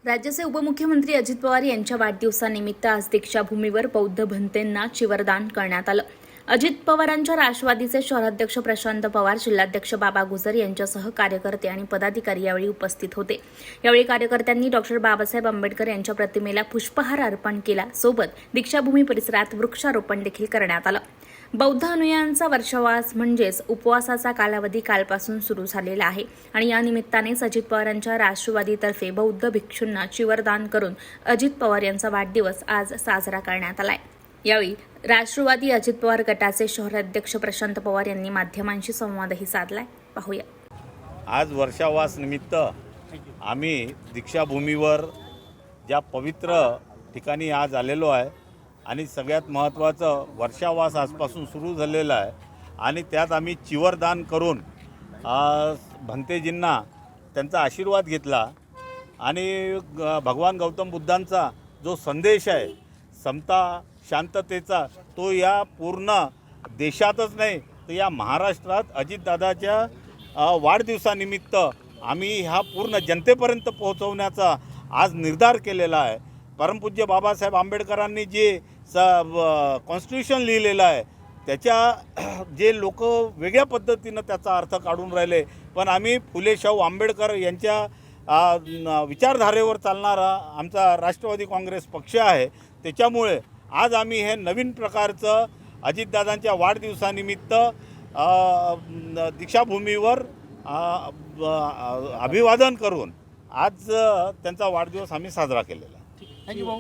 राज्याचे उपमुख्यमंत्री अजित पवार यांच्या वाढदिवसानिमित्त आज दीक्षाभूमीवर बौद्ध भिंतेंना चिवरदान करण्यात आलं। अजित पवारांच्या राष्ट्रवादीचे शहराध्यक्ष प्रशांत पवार, जिल्हाध्यक्ष बाबा गुजर यांच्यासह कार्यकर्ते आणि पदाधिकारी यावेळी उपस्थित होते। यावेळी कार्यकर्त्यांनी डॉ. बाबासाहेब आंबेडकर यांच्या प्रतिमेला पुष्पहार अर्पण केला। सोबत दीक्षाभूमी परिसरात वृक्षारोपण देखील करण्यात आलं। बौद्ध अनुयायांचा वर्षावास म्हणजेच उपवासाचा कालावधी कालपासून सुरू झालेला आहे आणि या निमित्तानेच अजित पवारांच्या राष्ट्रवादीतर्फे बौद्ध भिक्षूंना चिवरदान करून अजित पवार यांचा वाढदिवस आज साजरा करण्यात आलाय। यावेळी राष्ट्रवादी अजित पवार गटाचे शहराध्यक्ष प्रशांत पवार यांनी माध्यमांशी संवादही साधलाय। पाहूया। आज वर्षावास निमित्त आम्ही दीक्षाभूमीवर ज्या पवित्र ठिकाणी आज आलेलो आहे आणि सगळ्यात महत्त्वाचं वर्षावास आजपासून सुरू झालेला आहे आणि त्यात आम्ही चिवरदान करून भंतेजींना त्यांचा आशीर्वाद घेतला आणि भगवान गौतम बुद्धांचा जो संदेश आहे समता शांततेचा, तो या पूर्ण देशातच नाही तर या महाराष्ट्रात अजितदादाच्या वाढदिवसानिमित्त आम्ही ह्या पूर्ण जनतेपर्यंत पोहोचवण्याचा आज निर्धार केलेला आहे। परमपूज्य बाबासाहेब आंबेडकरांनी जे कॉन्स्टिट्यूशन लिहिलेलं आहे त्याच्या जे लोक वेगळ्या पद्धतीनं त्याचा अर्थ काढून राहिले, पण आम्ही फुले शाहू आंबेडकर यांच्या विचारधारेवर चालणारा आमचा राष्ट्रवादी काँग्रेस पक्ष आहे। त्याच्यामुळे आज आम्ही हे नवीन प्रकारचं अजितदादांच्या वाढदिवसानिमित्त दीक्षाभूमीवर अभिवादन करून आज त्यांचा वाढदिवस आम्ही साजरा केलेला आहे। थँक्यू भाऊ।